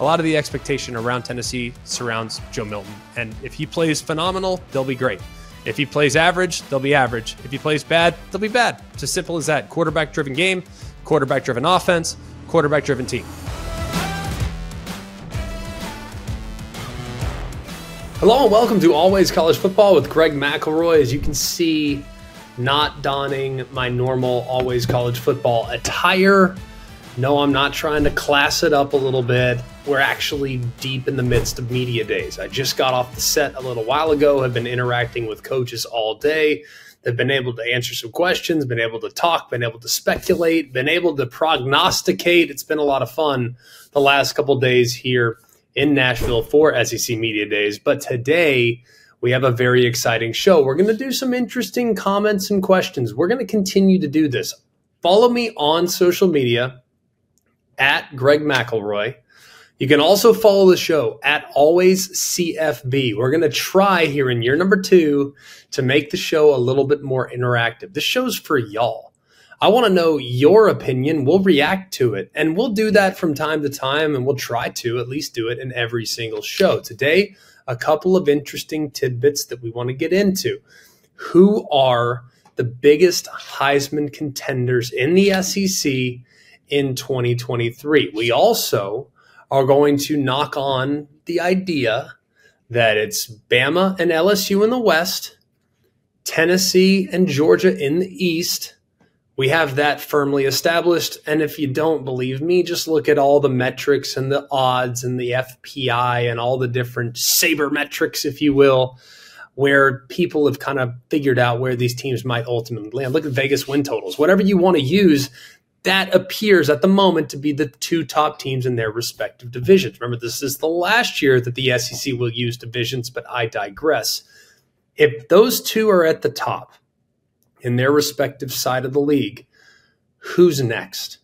a lot of the expectation around Tennessee surrounds Joe Milton. And if he plays phenomenal, they'll be great. If he plays average, they'll be average. If he plays bad, they'll be bad. It's as simple as that. Quarterback-driven game, quarterback-driven offense, quarterback-driven team. Hello and welcome to Always College Football with Greg McElroy. As you can see, not donning my normal Always College Football attire. No, I'm not trying to class it up a little bit. We're actually deep in the midst of media days. I just got off the set a little while ago, have been interacting with coaches all day. They've been able to answer some questions, been able to talk, been able to speculate, been able to prognosticate. It's been a lot of fun the last couple of days here in Nashville for SEC Media Days. But today we have a very exciting show. We're going to do some interesting comments and questions. We're going to continue to do this. Follow me on social media at Greg McElroy. You can also follow the show at Always CFB. We're going to try here in year number 2 to make the show a little bit more interactive. This show's for y'all. I want to know your opinion. We'll react to it, and we'll do that from time to time, and we'll try to at least do it in every single show. Today, a couple of interesting tidbits that we want to get into. Who are the biggest Heisman contenders in the SEC in 2023? We also are going to knock on the idea that it's Bama and LSU in the West, Tennessee and Georgia in the East. We have that firmly established. And if you don't believe me, just look at all the metrics and the odds and the FPI and all the different sabermetrics, if you will, where people have kind of figured out where these teams might ultimately land. Look at Vegas win totals. Whatever you want to use, that appears at the moment to be the 2 top teams in their respective divisions. Remember, this is the last year that the SEC will use divisions, but I digress. If those 2 are at the top in their respective side of the league, who's next?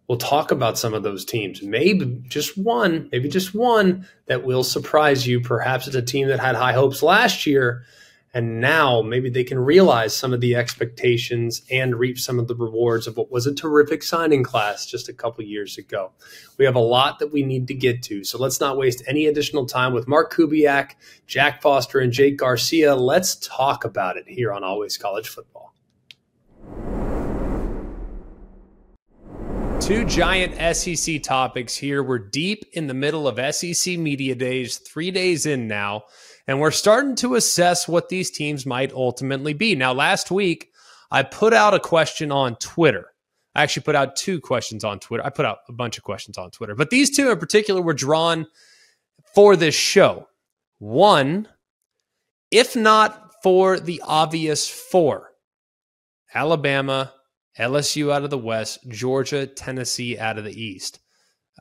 We'll talk about some of those teams. Maybe just one that will surprise you. Perhaps it's a team that had high hopes last year, and now maybe they can realize some of the expectations and reap some of the rewards of what was a terrific signing class just a couple years ago. We have a lot that we need to get to, so let's not waste any additional time with Mark Kubiak, Jack Foster, and Jake Garcia. Let's talk about it here on Always College Football. 2 giant SEC topics here. We're deep in the middle of SEC Media Days, 3 days in now. And we're starting to assess what these teams might ultimately be. Now, last week, I put out a question on Twitter. I actually put out 2 questions on Twitter. I put out a bunch of questions on Twitter. But these 2 in particular were drawn for this show. 1, if not for the obvious 4, Alabama, LSU out of the West, Georgia, Tennessee out of the East.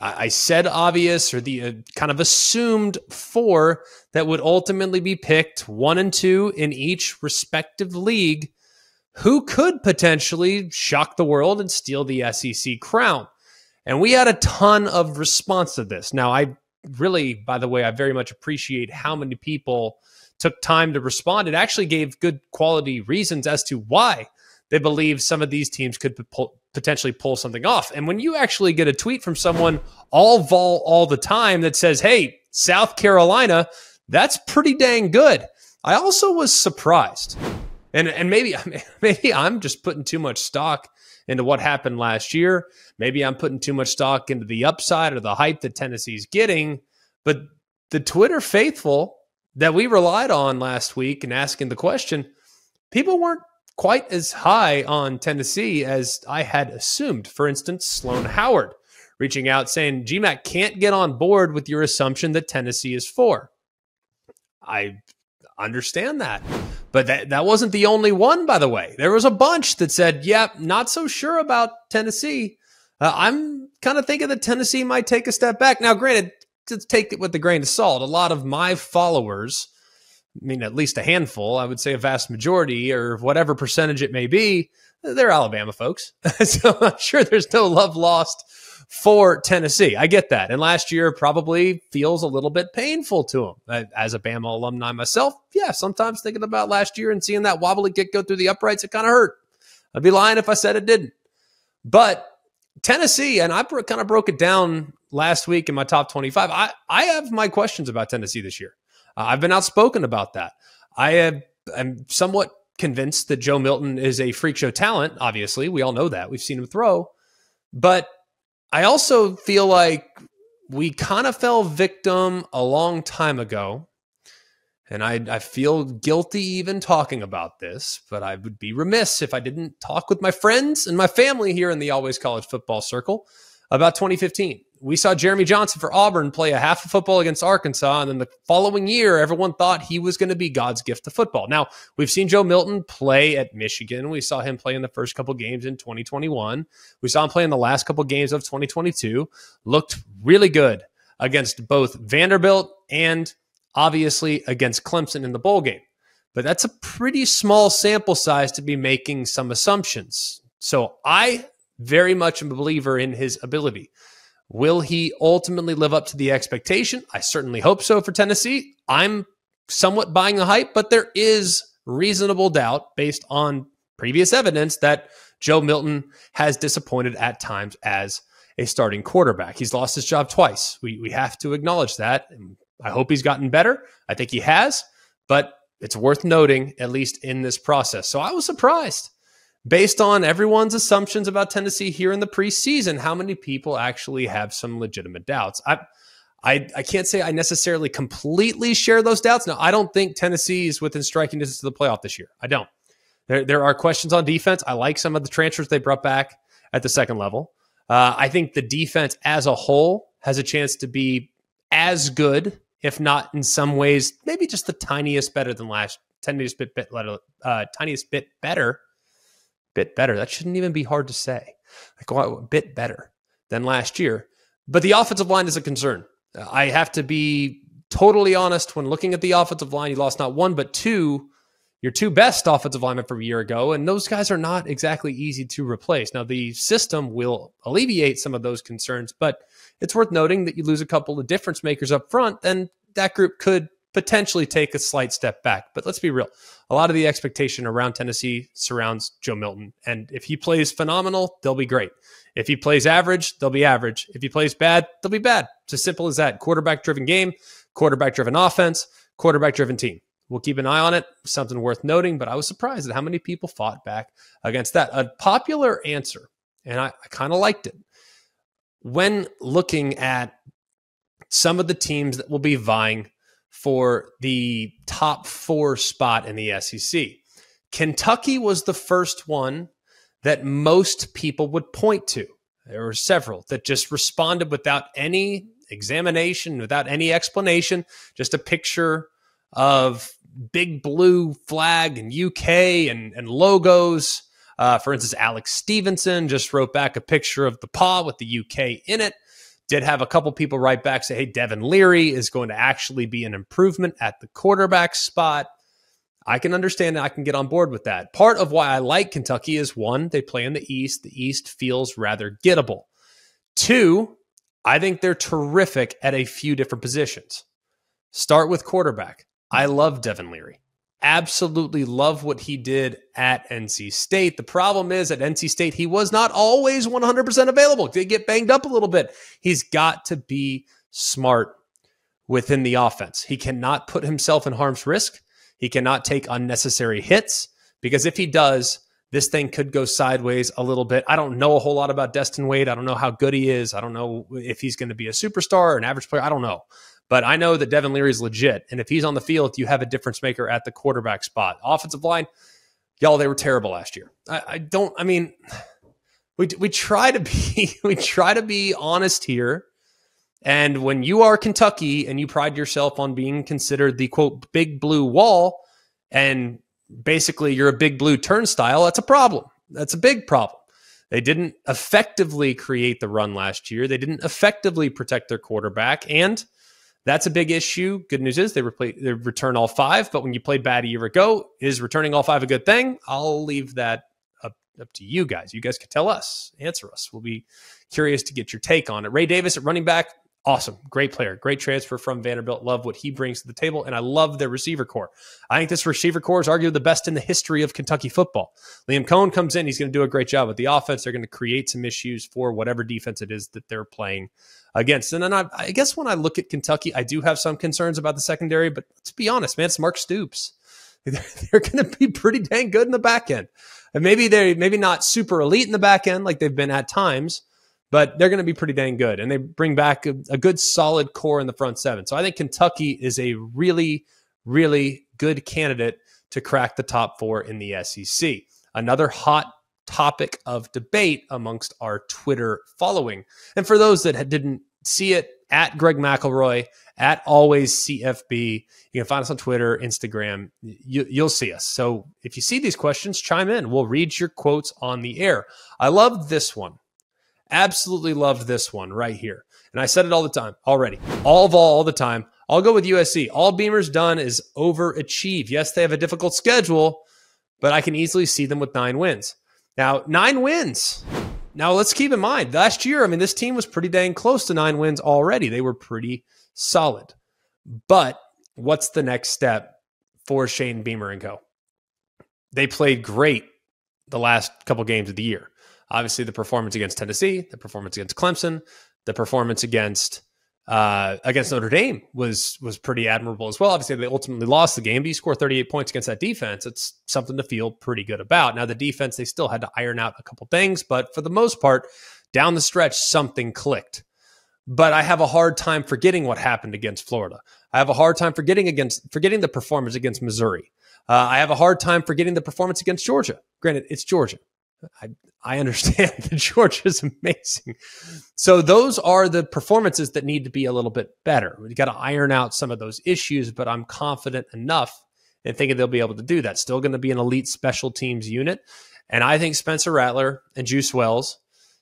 I said obvious, or the kind of assumed 4 that would ultimately be picked, 1 and 2 in each respective league, who could potentially shock the world and steal the SEC crown. And we had a ton of response to this. Now, I really, by the way, I very much appreciate how many people took time to respond. It actually gave good quality reasons as to why they believe some of these teams could potentially pull something off. And when you actually get a tweet from someone all the time that says, hey, South Carolina, that's pretty dang good. I also was surprised. And maybe I'm just putting too much stock into what happened last year. Maybe I'm putting too much stock into the upside or the hype that Tennessee's getting. But the Twitter faithful that we relied on last week and asking the question, people weren't quite as high on Tennessee as I had assumed. For instance, Sloan Howard reaching out saying, GMAC can't get on board with your assumption that Tennessee is 4. I understand that. But that wasn't the only one, by the way. There was a bunch that said, yeah, not so sure about Tennessee. I'm kind of thinking that Tennessee might take a step back. Now, granted, to take it with a grain of salt, a lot of my followers, I mean, at least a handful, I would say a vast majority or whatever percentage it may be, they're Alabama folks. So I'm sure there's no love lost for Tennessee. I get that. And last year probably feels a little bit painful to them. As a Bama alumni myself, yeah, sometimes thinking about last year and seeing that wobbly kick go through the uprights, it kind of hurt. I'd be lying if I said it didn't. But Tennessee, and I kind of broke it down last week in my top 25. I have my questions about Tennessee this year. I've been outspoken about that. I'm somewhat convinced that Joe Milton is a freak show talent. Obviously, we all know that. We've seen him throw. But I also feel like we kind of fell victim a long time ago. And I feel guilty even talking about this, but I would be remiss if I didn't talk with my friends and my family here in the Always College Football Circle about 2015. We saw Jeremy Johnson for Auburn play a half of football against Arkansas, and then the following year, everyone thought he was going to be God's gift to football. Now, we've seen Joe Milton play at Michigan. We saw him play in the first couple games in 2021. We saw him play in the last couple games of 2022. Looked really good against both Vanderbilt and obviously against Clemson in the bowl game. But that's a pretty small sample size to be making some assumptions. So I very much am a believer in his ability. Will he ultimately live up to the expectation? I certainly hope so for Tennessee. I'm somewhat buying the hype, but there is reasonable doubt based on previous evidence that Joe Milton has disappointed at times as a starting quarterback. He's lost his job twice. We have to acknowledge that. I hope he's gotten better. I think he has, but it's worth noting, at least in this process. So I was surprised, based on everyone's assumptions about Tennessee here in the preseason, how many people actually have some legitimate doubts. I can't say I necessarily completely share those doubts. Now, I don't think Tennessee is within striking distance to the playoff this year. I don't. There are questions on defense. I like some of the transfers they brought back at the second level. I think the defense as a whole has a chance to be as good, if not in some ways, maybe just the tiniest bit better. That shouldn't even be hard to say. Like a bit better than last year. But the offensive line is a concern. I have to be totally honest. When looking at the offensive line, you lost not one, but two, your two best offensive linemen from a year ago. And those guys are not exactly easy to replace. Now, the system will alleviate some of those concerns, but it's worth noting that you lose a couple of difference makers up front, then that group could potentially take a slight step back. But let's be real. A lot of the expectation around Tennessee surrounds Joe Milton. And if he plays phenomenal, they'll be great. If he plays average, they'll be average. If he plays bad, they'll be bad. It's as simple as that. Quarterback-driven game, quarterback-driven offense, quarterback-driven team. We'll keep an eye on it. Something worth noting, but I was surprised at how many people fought back against that. A popular answer, and I kind of liked it. When looking at some of the teams that will be vying for the top 4 spot in the SEC, Kentucky was the first one that most people would point to. There were several that just responded without any examination, without any explanation, just a picture of big blue flag and UK and logos. For instance, Alex Stevenson just wrote back a picture of the paw with the UK in it. Did have a couple people write back say, hey, Devin Leary is going to actually be an improvement at the quarterback spot. I can understand that. I can get on board with that. Part of why I like Kentucky is, one, they play in the East. The East feels rather gettable. 2, I think they're terrific at a few different positions. Start with quarterback. I love Devin Leary. Absolutely love what he did at NC State. The problem is at NC State, he was not always 100% available. Did get banged up a little bit. He's got to be smart within the offense. He cannot put himself in harm's risk. He cannot take unnecessary hits, because if he does, this thing could go sideways a little bit. I don't know a whole lot about Destin Wade. I don't know how good he is. I don't know if he's going to be a superstar or an average player. I don't know. But I know that Devin Leary is legit. And if he's on the field, you have a difference maker at the quarterback spot. Offensive line, y'all, they were terrible last year. We try to be honest here. And when you are Kentucky and you pride yourself on being considered the, quote, big blue wall, and basically you're a big blue turnstile, that's a problem. That's a big problem. They didn't effectively create the run last year. They didn't effectively protect their quarterback. And that's a big issue. Good news is they return all 5. But when you played bad a year ago, is returning all 5 a good thing? I'll leave that up to you guys. You guys can tell us, answer us. We'll be curious to get your take on it. Ray Davis at running back. Awesome. Great player. Great transfer from Vanderbilt. Love what he brings to the table. And I love their receiver core. I think this receiver core is arguably the best in the history of Kentucky football. Liam Cohen comes in. He's going to do a great job with the offense. They're going to create some issues for whatever defense it is that they're playing against. And then I guess when I look at Kentucky, I do have some concerns about the secondary. But let's be honest, man, it's Mark Stoops. They're going to be pretty dang good in the back end. And maybe not super elite in the back end like they've been at times, but they're going to be pretty dang good. And they bring back a good solid core in the front seven. So I think Kentucky is a really, really good candidate to crack the top four in the SEC. Another hot topic of debate amongst our Twitter following. And for those that didn't see it, at Greg McElroy, at always CFB. You can find us on Twitter, Instagram. You'll see us. So if you see these questions, chime in. We'll read your quotes on the air. I love this one. Absolutely love this one right here. And I said it all the time already. All the time. I'll go with USC. All Beamer's done is overachieve. Yes, they have a difficult schedule, but I can easily see them with 9 wins. Now, 9 wins. Now, let's keep in mind, last year, this team was pretty dang close to 9 wins already. They were pretty solid. But what's the next step for Shane Beamer and co? They played great the last couple games of the year. Obviously, the performance against Tennessee, the performance against Clemson, the performance against Notre Dame was pretty admirable as well. Obviously, they ultimately lost the game, but you score 38 points against that defense. It's something to feel pretty good about. Now, the defense, they still had to iron out a couple things, but for the most part, down the stretch, something clicked. But I have a hard time forgetting what happened against Florida. I have a hard time forgetting the performance against Missouri. I have a hard time forgetting the performance against Georgia. Granted, it's Georgia. I understand that Georgia's amazing. So those are the performances that need to be a little bit better. We got to iron out some of those issues, but I'm confident enough in thinking they'll be able to do that. Still going to be an elite special teams unit. And I think Spencer Rattler and Juice Wells,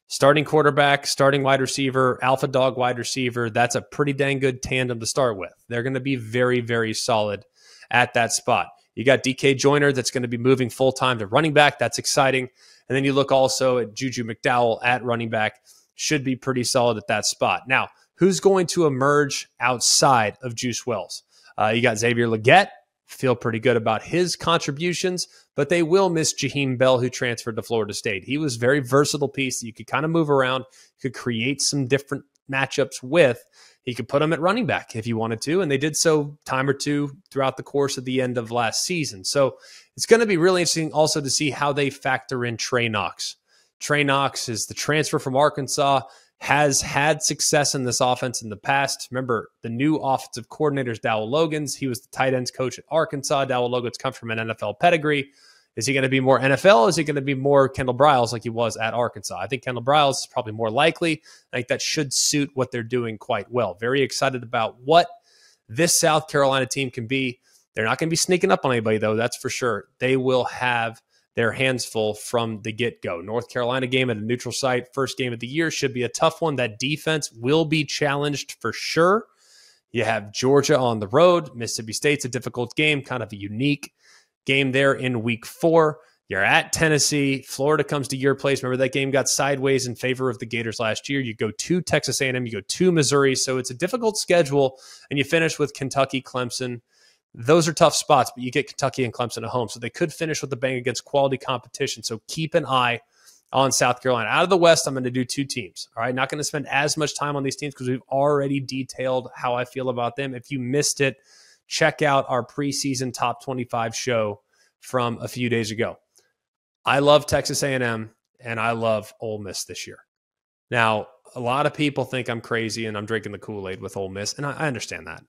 starting quarterback, starting wide receiver, alpha dog wide receiver, that's a pretty dang good tandem to start with. They're going to be very, very solid at that spot. You got DK Joyner that's going to be moving full-time to running back. That's exciting. And then you look also at Juju McDowell at running back. Should be pretty solid at that spot. Now, who's going to emerge outside of Juice Wells? You got Xavier Legette. Feel pretty good about his contributions, but they will miss Jaheim Bell, who transferred to Florida State. He was a very versatile piece that you could kind of move around, could create some different matchups with. He could put him at running back if he wanted to, and they did so time or two throughout the course of the end of last season. So it's going to be really interesting also to see how they factor in Trey Knox. Trey Knox is the transfer from Arkansas, has had success in this offense in the past. Remember, the new offensive coordinator is Dowell Logans. He was the tight ends coach at Arkansas. Dowell Logans comes from an NFL pedigree. Is he going to be more NFL? Or is he going to be more Kendall Briles like he was at Arkansas? I think Kendall Briles is probably more likely. I think that should suit what they're doing quite well. Very excited about what this South Carolina team can be. They're not going to be sneaking up on anybody, though, that's for sure. They will have their hands full from the get-go. North Carolina game at a neutral site, first game of the year, should be a tough one. That defense will be challenged for sure. You have Georgia on the road. Mississippi State's a difficult game, kind of a unique game there in week 4. You're at Tennessee. Florida comes to your place. Remember that game got sideways in favor of the Gators last year. You go to Texas A&M. You go to Missouri. So it's a difficult schedule, and you finish with Kentucky, Clemson. Those are tough spots, but you get Kentucky and Clemson at home. So they could finish with a bang against quality competition. So keep an eye on South Carolina. Out of the West, I'm going to do 2 teams. All right, not going to spend as much time on these teams because we've already detailed how I feel about them. If you missed it, check out our preseason top 25 show from a few days ago. I love Texas A&M, and I love Ole Miss this year. Now, a lot of people think I'm crazy and I'm drinking the Kool-Aid with Ole Miss, and I understand that.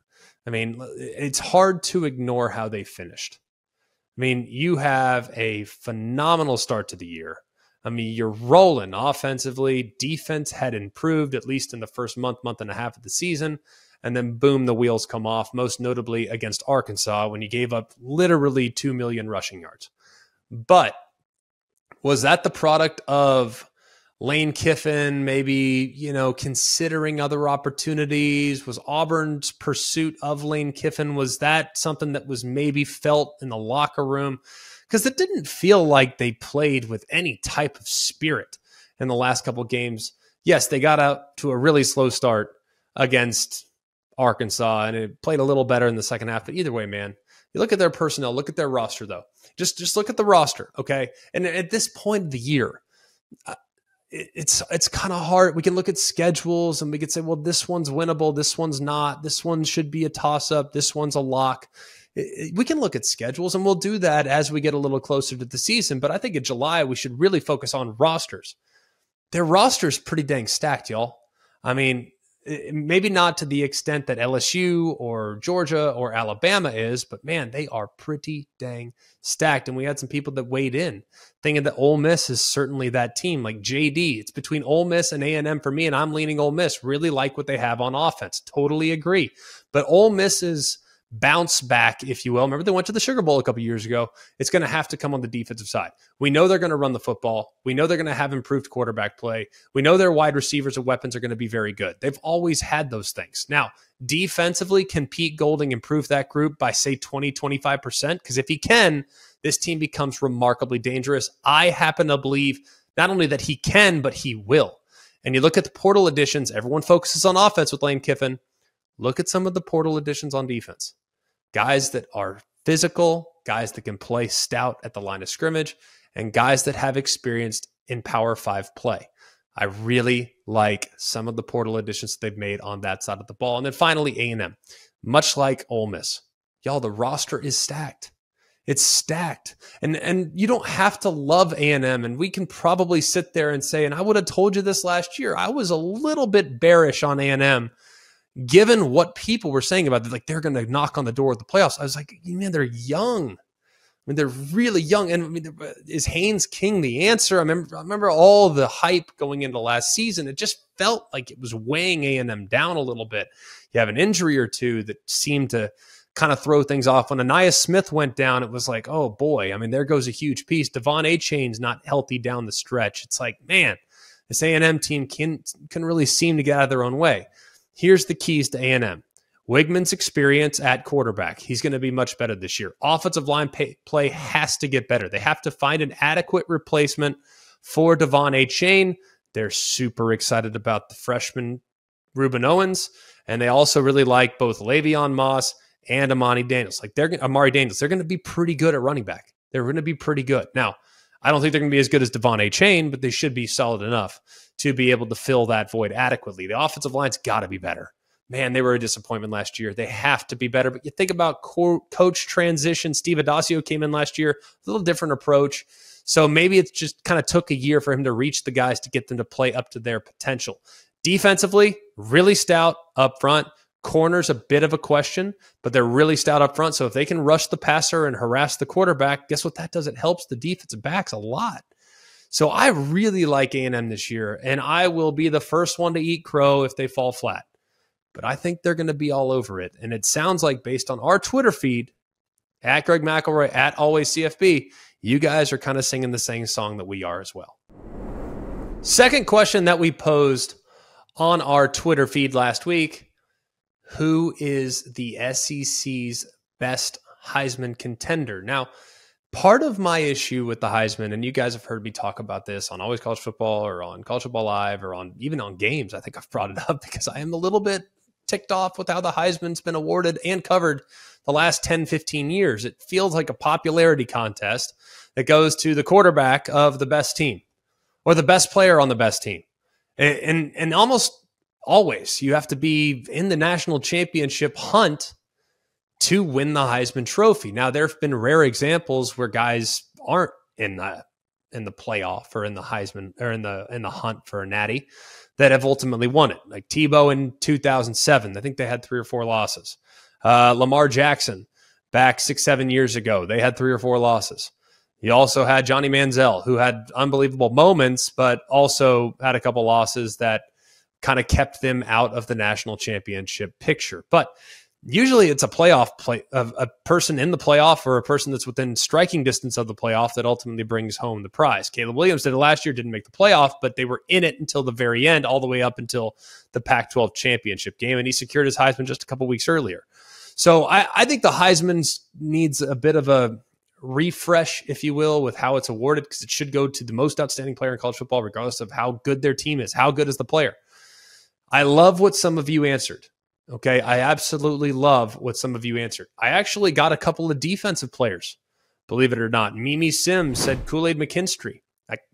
It's hard to ignore how they finished. You have a phenomenal start to the year. You're rolling offensively. Defense had improved, at least in the first month and a half of the season. And then, boom, the wheels come off, most notably against Arkansas when you gave up literally 2 million rushing yards. But was that the product of Lane Kiffin maybe, considering other opportunities? Was Auburn's pursuit of Lane Kiffin, was that something that was maybe felt in the locker room? Because it didn't feel like they played with any type of spirit in the last couple of games. Yes, they got out to a really slow start against Arkansas, and it played a little better in the second half. But either way, man, you look at their personnel, look at their roster, though. Just look at the roster, okay? And at this point of the year, it's kind of hard. We can look at schedules and we could say, well, this one's winnable, this one's not, this one should be a toss-up, this one's a lock. We can look at schedules, and we'll do that as we get a little closer to the season. But I think in July, we should really focus on rosters. Their roster's pretty dang stacked, y'all. I mean, maybe not to the extent that LSU or Georgia or Alabama is, but man, they are pretty dang stacked. And we had some people that weighed in thinking that Ole Miss is certainly that team, like JD. It's between Ole Miss and A&M for me, and I'm leaning Ole Miss. Really like what they have on offense. Totally agree. But Ole Miss's bounce back, if you will. Remember, they went to the Sugar Bowl a couple years ago. It's going to have to come on the defensive side. We know they're going to run the football. We know they're going to have improved quarterback play. We know their wide receivers and weapons are going to be very good. They've always had those things. Now, defensively, can Pete Golding improve that group by, say, 20, 25%? Because if he can, this team becomes remarkably dangerous. I happen to believe not only that he can, but he will. And you look at the portal additions, everyone focuses on offense with Lane Kiffin. Look at some of the portal additions on defense. Guys that are physical, guys that can play stout at the line of scrimmage, and guys that have experience in Power 5 play. I really like some of the portal additions they've made on that side of the ball. And then finally, A&M. Much like Ole Miss. Y'all, the roster is stacked. It's stacked. And you don't have to love A&M. And we can probably sit there and say, and I would have told you this last year, I was a little bit bearish on A&M given what people were saying about it, like they're going to knock on the door of the playoffs. I was like, man, they're young. I mean, they're really young. And I mean, is Haynes King the answer? I remember all the hype going into last season. It just felt like it was weighing A&M down a little bit. You have an injury or two that seemed to kind of throw things off. When Anaya Smith went down, it was like, oh boy, I mean, there goes a huge piece. Devon Achane's not healthy down the stretch. It's like, man, this A&M team can really seem to get out of their own way. Here's the keys to A&M. Wigman's experience at quarterback. He's going to be much better this year. Offensive line play has to get better. They have to find an adequate replacement for Devon Achane. They're super excited about the freshman Ruben Owens, and they also really like both Le'Veon Moss and Amari Daniels. They're going to be pretty good at running back. They're going to be pretty good. Now, I don't think they're going to be as good as Devon Achane, but they should be solid enough to be able to fill that void adequately. The offensive line's got to be better. Man, they were a disappointment last year. They have to be better. But you think about coach transition. Steve Adasio came in last year, a little different approach. So maybe it just kind of took a year for him to reach the guys to get them to play up to their potential. Defensively, really stout up front. Corner's a bit of a question, but they're really stout up front. So if they can rush the passer and harass the quarterback, guess what that does? It helps the defensive backs a lot. So I really like A&M this year, and I will be the first one to eat crow if they fall flat. But I think they're going to be all over it. And it sounds like, based on our Twitter feed, at Greg McElroy, at AlwaysCFB, you guys are kind of singing the same song that we are as well. Second question that we posed on our Twitter feed last week: who is the SEC's best Heisman contender? Now, part of my issue with the Heisman, and you guys have heard me talk about this on Always College Football or on College Football Live or even on games. I think I've brought it up because I am a little bit ticked off with how the Heisman's been awarded and covered the last 10, 15 years. It feels like a popularity contest that goes to the quarterback of the best team or the best player on the best team. And almost always you have to be in the national championship hunt to win the Heisman Trophy. Now, there have been rare examples where guys aren't in the playoff or in the Heisman or in the hunt for a Natty that have ultimately won it. Like Tebow in 2007, I think they had 3 or 4 losses. Lamar Jackson back 6-7 years ago, they had 3 or 4 losses. You also had Johnny Manziel, who had unbelievable moments, but also had a couple losses that kind of kept them out of the national championship picture. But usually it's a playoff play of a person in the playoff or a person that's within striking distance of the playoff that ultimately brings home the prize. Caleb Williams did it last year, didn't make the playoff, but they were in it until the very end, all the way up until the Pac-12 championship game, and he secured his Heisman just a couple weeks earlier. So I think the Heisman needs a bit of a refresh, if you will, with how it's awarded, because it should go to the most outstanding player in college football, regardless of how good their team is. How good is the player? I love what some of you answered. Okay, I absolutely love what some of you answered. I actually got a couple of defensive players, believe it or not. Mimi Sims said Kool-Aid McKinstry.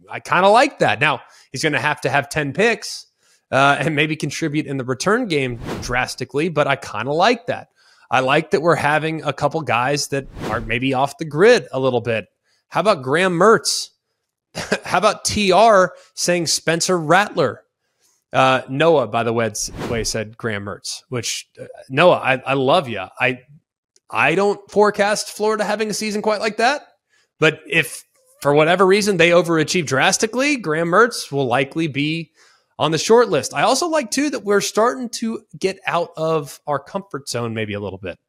I kind of like that. Now, he's going to have 10 picks and maybe contribute in the return game drastically, but I kind of like that. I like that we're having a couple guys that are maybe off the grid a little bit. How about Graham Mertz? How about TR saying Spencer Rattler? Noah, by the way, said Graham Mertz, which Noah, I love you. I don't forecast Florida having a season quite like that, but if for whatever reason they overachieve drastically, Graham Mertz will likely be on the short list. I also like too that we're starting to get out of our comfort zone maybe a little bit.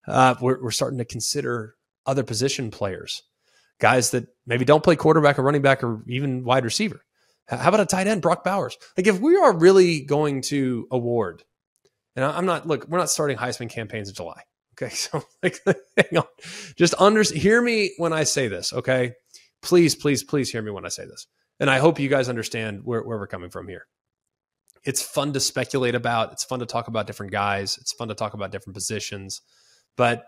We're starting to consider other position players, guys that maybe don't play quarterback or running back or even wide receiver. How about a tight end, Brock Bowers? Like if we are really going to award, and we're not starting Heisman campaigns in July. Okay, so hang on. Just hear me when I say this, okay? Please, please, please hear me when I say this. And I hope you guys understand where we're coming from here. It's fun to speculate about. It's fun to talk about different guys. It's fun to talk about different positions. But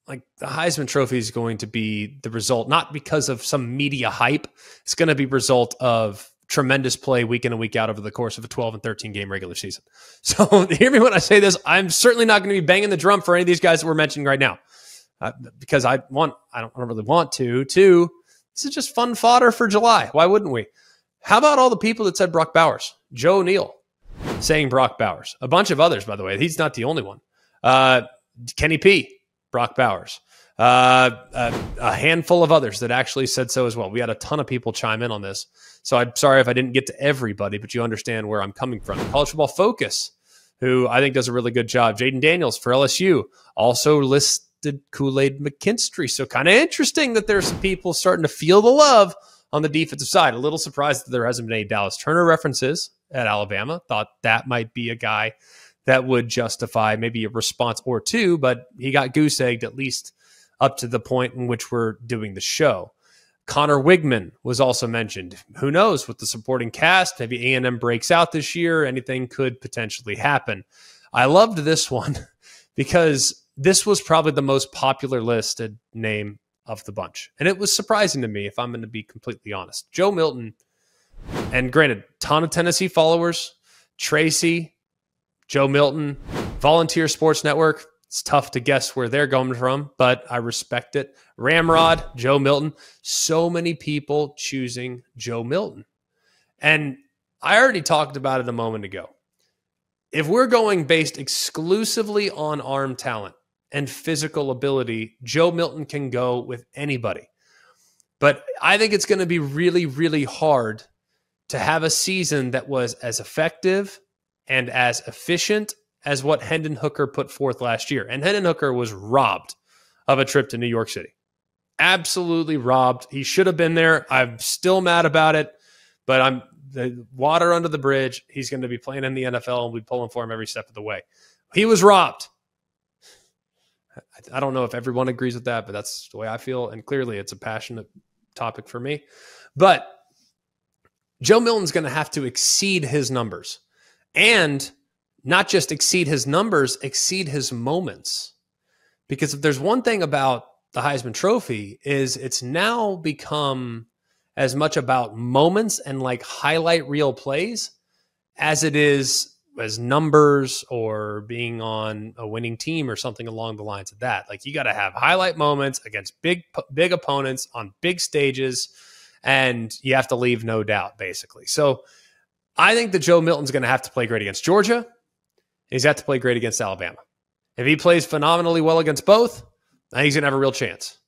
like the Heisman Trophy is going to be the result, not because of some media hype. It's going to be result of tremendous play week in and week out over the course of a 12 and 13 game regular season. So hear me when I say this. I'm certainly not going to be banging the drum for any of these guys that we're mentioning right now because I don't really want to. Two, this is just fun fodder for July. Why wouldn't we? How about all the people that said Brock Bowers? Joe Neal saying Brock Bowers. A bunch of others, by the way. He's not the only one. Kenny P, Brock Bowers. A handful of others that actually said so as well. We had a ton of people chime in on this. So I'm sorry if I didn't get to everybody, but you understand where I'm coming from. College Football Focus, who I think does a really good job. Jaden Daniels for LSU also listed Kool-Aid McKinstry. So kind of interesting that there's some people starting to feel the love on the defensive side. A little surprised that there hasn't been any Dallas Turner references at Alabama. Thought that might be a guy that would justify maybe a response or two, but he got goose-egged at least up to the point in which we're doing the show. Connor Wigman was also mentioned. Who knows with the supporting cast? Maybe A&M breaks out this year. Anything could potentially happen. I loved this one because this was probably the most popular listed name of the bunch. And it was surprising to me, if I'm going to be completely honest. Joe Milton, and granted, ton of Tennessee followers, Tracy, Joe Milton, Volunteer Sports Network. It's tough to guess where they're going from, but I respect it. Ramrod, Joe Milton. So many people choosing Joe Milton. And I already talked about it a moment ago. If we're going based exclusively on arm talent and physical ability, Joe Milton can go with anybody. But I think it's going to be really, really hard to have a season that was as effective and as efficient as what Hendon Hooker put forth last year. And Hendon Hooker was robbed of a trip to New York City. Absolutely robbed. He should have been there. I'm still mad about it, but I'm the water under the bridge. He's going to be playing in the NFL, and we're pulling for him every step of the way. He was robbed. I don't know if everyone agrees with that, but that's the way I feel. And clearly it's a passionate topic for me. But Joe Milton's going to have to exceed his numbers. And not just exceed his numbers, exceed his moments. Because if there's one thing about the Heisman Trophy is it's now become as much about moments and like highlight reel plays as it is as numbers or being on a winning team or something along the lines of that. Like you got to have highlight moments against big opponents on big stages, and you have to leave no doubt, basically. So I think that Joe Milton's going to have to play great against Georgia. He's got to play great against Alabama. If he plays phenomenally well against both, I think he's going to have a real chance.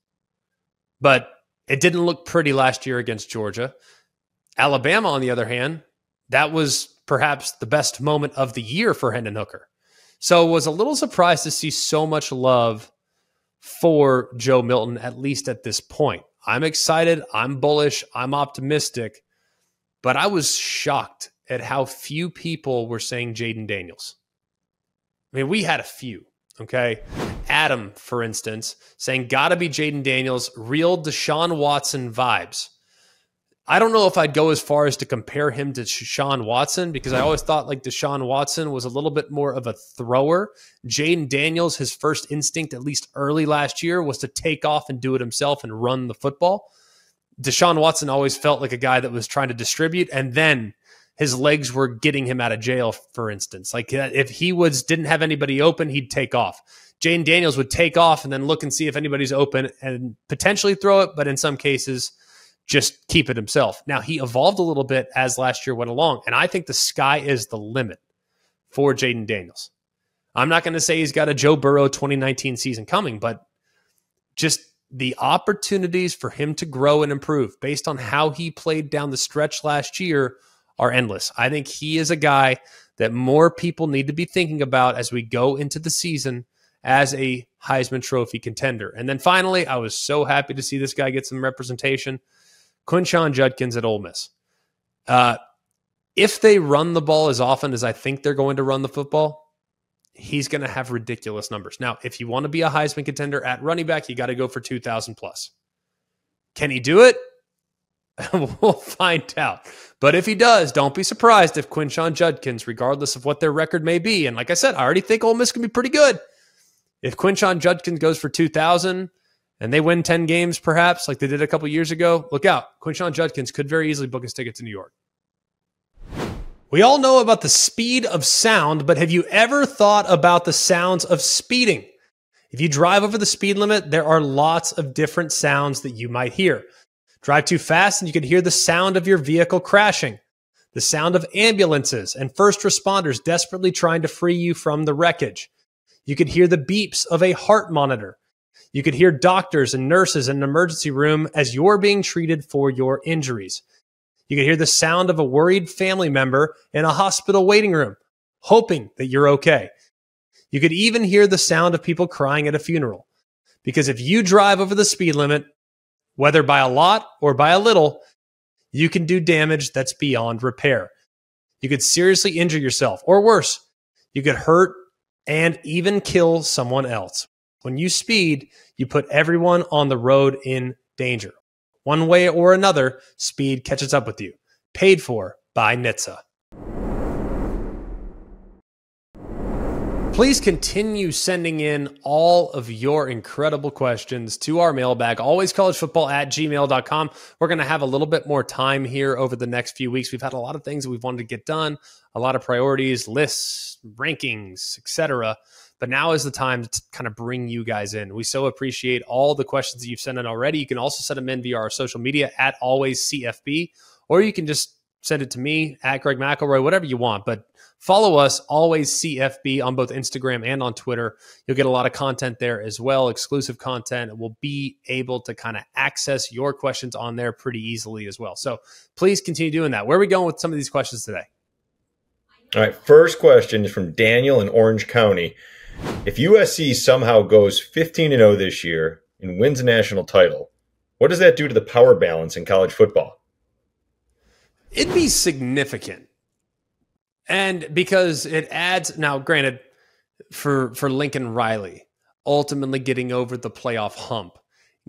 But it didn't look pretty last year against Georgia. Alabama, on the other hand, that was perhaps the best moment of the year for Hendon Hooker. So was a little surprised to see so much love for Joe Milton, at least at this point. I'm excited. I'm bullish. I'm optimistic. But I was shocked at how few people were saying Jaden Daniels. I mean, we had a few, okay? Adam, for instance, saying, gotta be Jaden Daniels, real Deshaun Watson vibes. I don't know if I'd go as far as to compare him to Deshaun Watson, because I always thought like Deshaun Watson was a little bit more of a thrower. Jaden Daniels, his first instinct, at least early last year, was to take off and do it himself and run the football. Deshaun Watson always felt like a guy that was trying to distribute, and then his legs were getting him out of jail, for instance. Like if he didn't have anybody open, he'd take off. Jaden Daniels would take off and then look and see if anybody's open and potentially throw it, but in some cases, just keep it himself. Now, he evolved a little bit as last year went along, and I think the sky is the limit for Jaden Daniels. I'm not going to say he's got a Joe Burrow 2019 season coming, but just the opportunities for him to grow and improve based on how he played down the stretch last year are endless. I think he is a guy that more people need to be thinking about as we go into the season as a Heisman Trophy contender. And then finally, I was so happy to see this guy get some representation. Quinshon Judkins at Ole Miss. If they run the ball as often as I think they're going to run the football, he's going to have ridiculous numbers. Now, if you want to be a Heisman contender at running back, you got to go for 2,000 plus. Can he do it? We'll find out. But if he does, don't be surprised if Quinshon Judkins, regardless of what their record may be, and like I said, I already think Ole Miss can be pretty good. If Quinshon Judkins goes for 2,000 and they win 10 games, perhaps, like they did a couple years ago, look out. Quinshon Judkins could very easily book his ticket to New York. We all know about the speed of sound, but have you ever thought about the sounds of speeding? If you drive over the speed limit, there are lots of different sounds that you might hear. Drive too fast and you can hear the sound of your vehicle crashing, the sound of ambulances and first responders desperately trying to free you from the wreckage. You could hear the beeps of a heart monitor. You could hear doctors and nurses in an emergency room as you're being treated for your injuries. You could hear the sound of a worried family member in a hospital waiting room, hoping that you're okay. You could even hear the sound of people crying at a funeral. Because if you drive over the speed limit, whether by a lot or by a little, you can do damage that's beyond repair. You could seriously injure yourself, or worse, you could hurt and even kill someone else. When you speed, you put everyone on the road in danger. One way or another, speed catches up with you. Paid for by NHTSA. Please continue sending in all of your incredible questions to our mailbag, alwayscollegefootball@gmail.com. We're going to have a little bit more time here over the next few weeks. We've had a lot of things that we've wanted to get done, a lot of priorities, lists, rankings, etc. But now is the time to kind of bring you guys in. We so appreciate all the questions that you've sent in already. You can also send them in via our social media at alwayscfb, or you can just send it to me at Greg McElroy, whatever you want. But follow us, Always CFB, on both Instagram and on Twitter. You'll get a lot of content there as well, exclusive content. We'll be able to kind of access your questions on there pretty easily as well. So please continue doing that. Where are we going with some of these questions today? All right, first question is from Daniel in Orange County. If USC somehow goes 15-0 this year and wins a national title, what does that do to the power balance in college football? It'd be significant. And because it adds, now granted, for Lincoln Riley, ultimately getting over the playoff hump,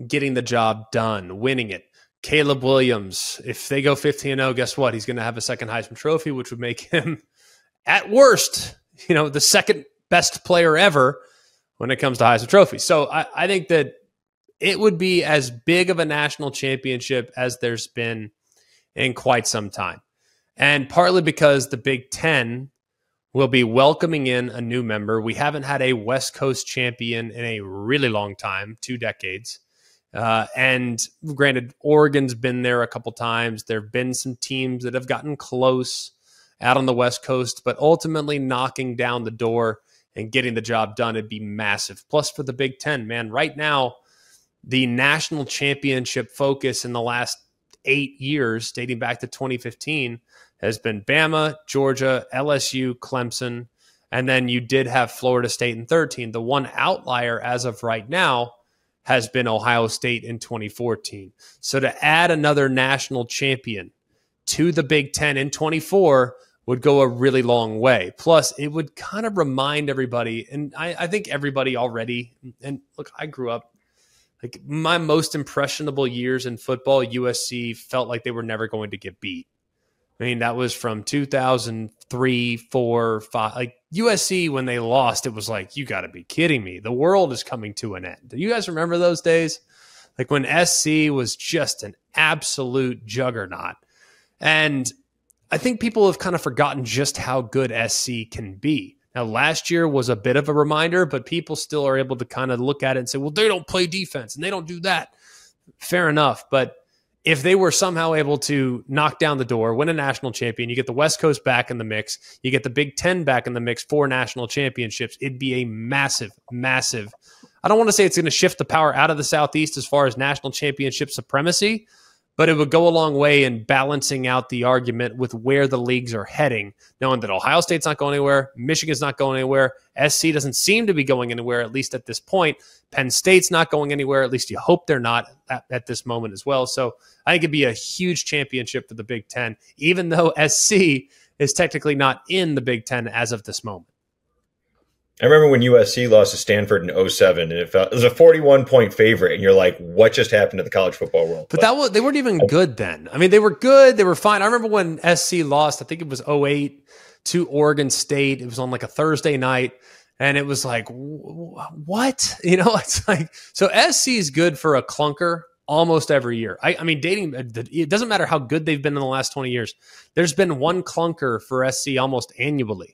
getting the job done, winning it. Caleb Williams, if they go 15-0, guess what? He's going to have a second Heisman Trophy, which would make him, at worst, the second best player ever when it comes to Heisman Trophy. So I think that it would be as big of a national championship as there's been in quite some time. And partly because the Big Ten will be welcoming in a new member. We haven't had a West Coast champion in a really long time, 2 decades. And granted, Oregon's been there a couple times. There have been some teams that have gotten close out on the West Coast, but ultimately knocking down the door and getting the job done, it'd be massive. Plus for the Big Ten, man, right now, the national championship focus in the last 8 years, dating back to 2015, has been Bama, Georgia, LSU, Clemson, and then you did have Florida State in 13. The one outlier as of right now has been Ohio State in 2014. So to add another national champion to the Big Ten in 24 would go a really long way. Plus, it would kind of remind everybody, and I think everybody already, and look, I grew up Like my most impressionable years in football, USC felt like they were never going to get beat. I mean, that was from 2003, 4, 5. Like USC, when they lost, it was like, you got to be kidding me. The world is coming to an end. Do you guys remember those days? Like when SC was just an absolute juggernaut. And I think people have kind of forgotten just how good SC can be. Now, last year was a bit of a reminder, but people still are able to kind of look at it and say, well, they don't play defense and they don't do that. Fair enough. But if they were somehow able to knock down the door, win a national champion, you get the West Coast back in the mix, you get the Big Ten back in the mix for national championships, it'd be a massive, massive. I don't want to say it's going to shift the power out of the Southeast as far as national championship supremacy, but it would go a long way in balancing out the argument with where the leagues are heading, knowing that Ohio State's not going anywhere, Michigan's not going anywhere, SC doesn't seem to be going anywhere, at least at this point. Penn State's not going anywhere, at least you hope they're not at this moment as well. So I think it'd be a huge championship for the Big Ten, even though SC is technically not in the Big Ten as of this moment. I remember when USC lost to Stanford in 2007, and it was a 41-point favorite, and you're like, what just happened to the college football world? But they weren't even good then. I mean, they were good. They were fine. I remember when SC lost, I think it was 2008 to Oregon State. It was on like a Thursday night, and it was like, what? You know, it's like, so SC is good for a clunker almost every year. I mean, it doesn't matter how good they've been in the last 20 years. There's been one clunker for SC almost annually.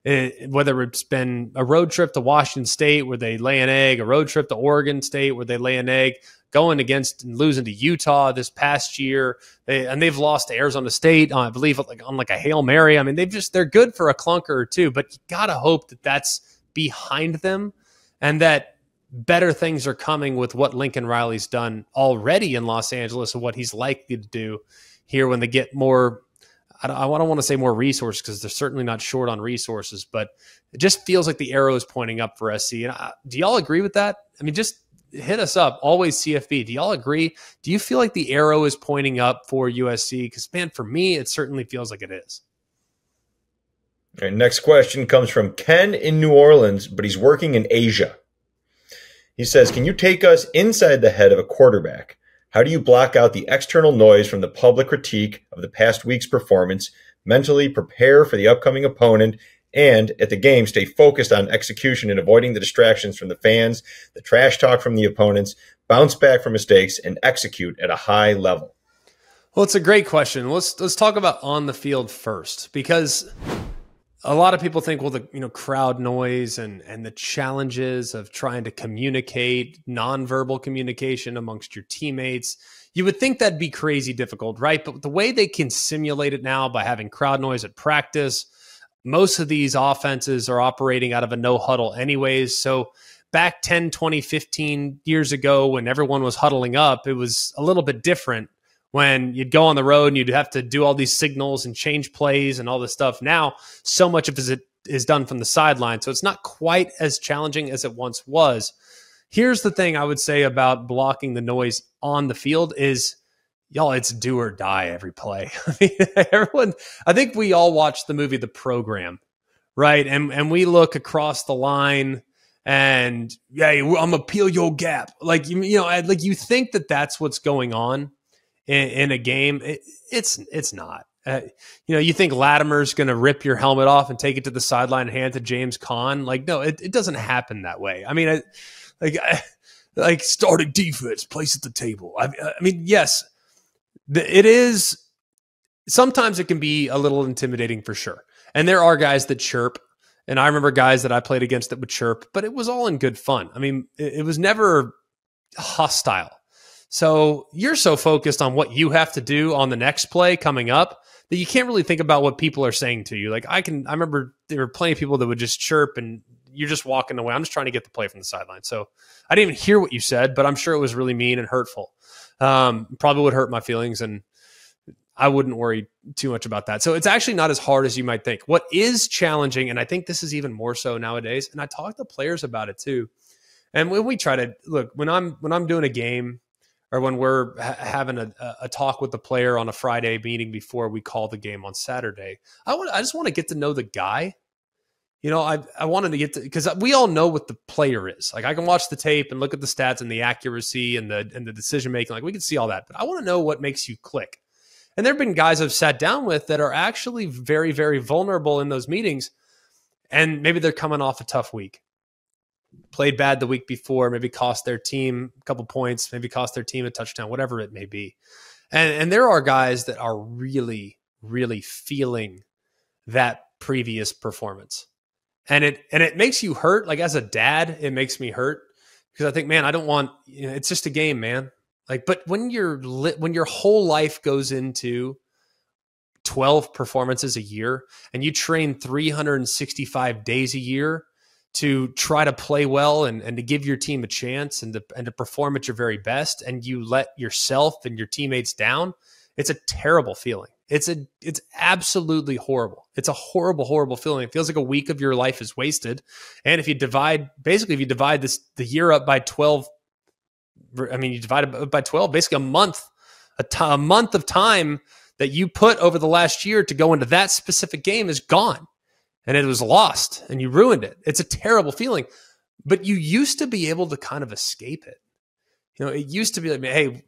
Whether it's been a road trip to Washington State where they lay an egg, a road trip to Oregon State where they lay an egg, going against and losing to Utah this past year, they've lost to Arizona State, I believe, on like a Hail Mary. I mean, they're good for a clunker or two, but you gotta hope that that's behind them and that better things are coming with what Lincoln Riley's done already in Los Angeles and what he's likely to do here when they get more. I don't want to say more resources because they're certainly not short on resources, but it just feels like the arrow is pointing up for SC. And do y'all agree with that? I mean, just hit us up. Always CFB. Do y'all agree? Do you feel like the arrow is pointing up for USC? Because, man, for me, it certainly feels like it is. All right, next question comes from Ken in New Orleans, but he's working in Asia. He says, can you take us inside the head of a quarterback? How do you block out the external noise from the public critique of the past week's performance, mentally prepare for the upcoming opponent, and at the game stay focused on execution and avoiding the distractions from the fans, the trash talk from the opponents, bounce back from mistakes, and execute at a high level? Well, it's a great question. Let's talk about on the field first, because a lot of people think, well, the crowd noise and the challenges of trying to communicate, nonverbal communication amongst your teammates, you would think that'd be crazy difficult, right? But the way they can simulate it now by having crowd noise at practice, most of these offenses are operating out of a no huddle anyways. So back 10, 20, 15 years ago when everyone was huddling up, it was a little bit different. When you'd go on the road and you'd have to do all these signals and change plays and all this stuff. Now, so much of it is done from the sideline, so it's not quite as challenging as it once was. Here's the thing I would say about blocking the noise on the field is, y'all, it's do or die every play. I mean, I think we all watched the movie The Program, right? And we look across the line and, yeah, I'm gonna peel your gap. Like, like you think that that's what's going on in a game. It's not. You think Latimer's going to rip your helmet off and take it to the sideline and hand it to James Conn? Like, no, it doesn't happen that way. I mean, like starting defense, place at the table. I mean, yes, it is. Sometimes it can be a little intimidating for sure. And there are guys that chirp. And I remember guys that I played against that would chirp, but it was all in good fun. I mean, it was never hostile. So you're so focused on what you have to do on the next play coming up that you can't really think about what people are saying to you. Like I remember there were plenty of people that would just chirp and you're just walking away. I'm just trying to get the play from the sideline. So I didn't even hear what you said, but I'm sure it was really mean and hurtful. Probably would hurt my feelings, and I wouldn't worry too much about that. So it's actually not as hard as you might think. What is challenging, and I think this is even more so nowadays, and I talk to players about it too. And when we try to look, when I'm doing a game, or when we're having a talk with the player on a Friday meeting before we call the game on Saturday, I just want to get to know the guy. I wanted to get to, because we all know what the player is. Like, I can watch the tape and look at the stats and the accuracy and the decision making. Like, we can see all that, but I want to know what makes you click. And there have been guys I've sat down with that are actually very, very vulnerable in those meetings, and maybe they're coming off a tough week. Played bad the week before, maybe cost their team a couple points, maybe cost their team a touchdown, whatever it may be. And there are guys that are really, really feeling that previous performance. And it makes you hurt. Like, as a dad, it makes me hurt because I think, man, I don't want, it's just a game, man. Like, but when your whole life goes into 12 performances a year and you train 365 days a year to try to play well and to give your team a chance and to perform at your very best, and you let yourself and your teammates down, it's a terrible feeling. It's absolutely horrible. It's a horrible, horrible feeling. It feels like a week of your life is wasted. And if you divide the year up by 12, you divide it by 12, basically a month of time that you put over the last year to go into that specific game is gone. And it was lost and you ruined it. It's a terrible feeling, but you used to be able to kind of escape it. It used to be like, hey,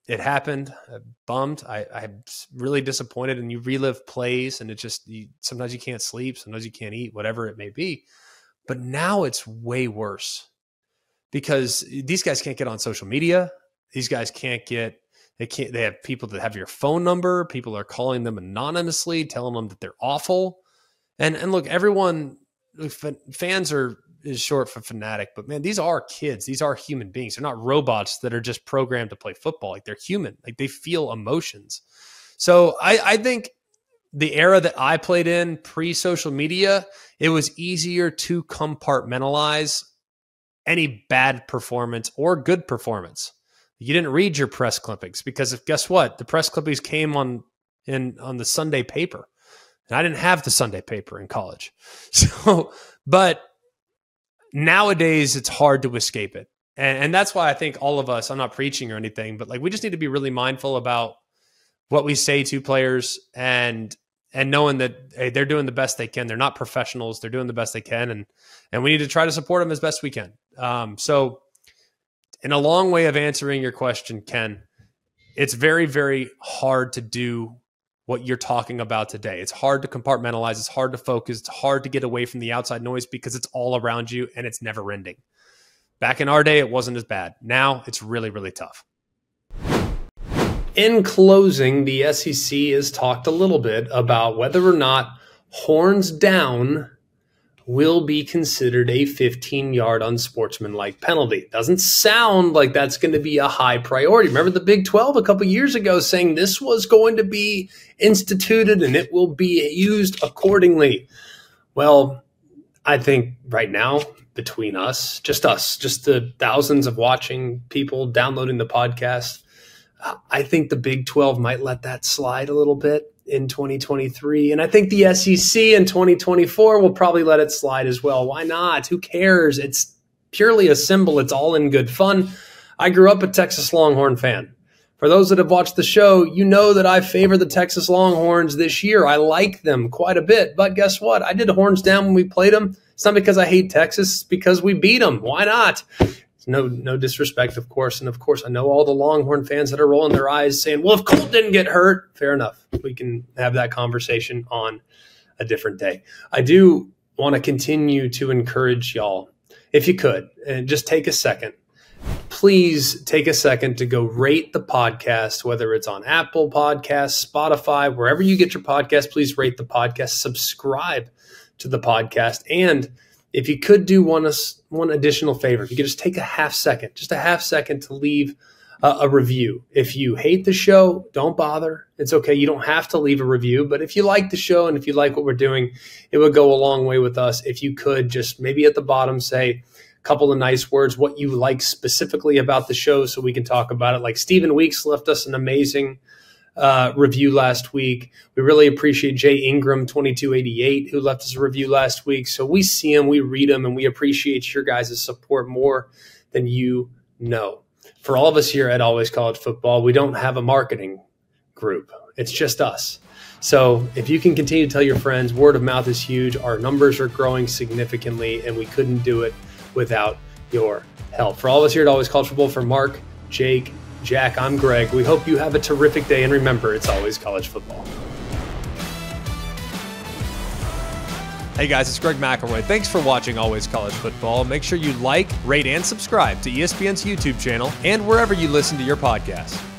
it happened. I'm bummed. I'm really disappointed. And you relive plays, and sometimes you can't sleep. Sometimes you can't eat, whatever it may be. But now it's way worse because these guys can't get on social media. These guys they have people that have your phone number. People are calling them anonymously, telling them that they're awful. And look, fans is short for fanatic, but man, these are kids. These are human beings. They're not robots that are just programmed to play football. Like, they're human. Like, they feel emotions. So I think the era that I played in pre-social media, it was easier to compartmentalize any bad performance or good performance. You didn't read your press clippings because guess what? The press clippings came on the Sunday paper. And I didn't have the Sunday paper in college. But nowadays it's hard to escape it. And that's why I think all of us, I'm not preaching or anything, but like, we just need to be really mindful about what we say to players and knowing that, hey, they're doing the best they can. They're not professionals. They're doing the best they can. And we need to try to support them as best we can. So in a long way of answering your question, Ken, it's very, very hard to do what you're talking about today. It's hard to compartmentalize. It's hard to focus. It's hard to get away from the outside noise because it's all around you and it's never ending. Back in our day, it wasn't as bad. Now it's really, really tough. In closing, the SEC has talked a little bit about whether or not horns down will be considered a 15-yard unsportsmanlike penalty. Doesn't sound like that's going to be a high priority. Remember the Big 12 a couple years ago saying this was going to be instituted and it will be used accordingly. Well, I think right now, between us, just the thousands of watching people downloading the podcast, I think the Big 12 might let that slide a little bit in 2023. And I think the SEC in 2024 will probably let it slide as well. Why not? Who cares? It's purely a symbol. It's all in good fun. I grew up a Texas Longhorn fan. For those that have watched the show, you know that I favor the Texas Longhorns this year. I like them quite a bit. But guess what? I did horns down when we played them. It's not because I hate Texas. It's because we beat them. Why not? No disrespect, of course. And, of course, I know all the Longhorn fans that are rolling their eyes saying, well, if Colt didn't get hurt, fair enough. We can have that conversation on a different day. I do want to continue to encourage y'all, if you could, and just take a second. Please take a second to go rate the podcast, whether it's on Apple Podcasts, Spotify, wherever you get your podcast. Please rate the podcast, subscribe to the podcast, and if you could do one additional favor, if you could just take a half second to leave a review. If you hate the show, don't bother. It's okay. You don't have to leave a review. But if you like the show and if you like what we're doing, it would go a long way with us. If you could just maybe at the bottom say a couple of nice words, what you like specifically about the show so we can talk about it. Like Stephen Weeks left us an amazing review last week. We really appreciate Jay Ingram 2288 who left us a review last week. So we see him, we read him, and we appreciate your guys' support more than you know. For all of us here at Always College Football, we don't have a marketing group. It's just us. So if you can continue to tell your friends, word of mouth is huge. Our numbers are growing significantly, and we couldn't do it without your help. For all of us here at Always College Football, for Mark, Jake, Jack, I'm Greg. We hope you have a terrific day, and remember, it's always college football. Hey guys, it's Greg McElroy. Thanks for watching Always College Football. Make sure you like, rate, and subscribe to ESPN's YouTube channel and wherever you listen to your podcasts.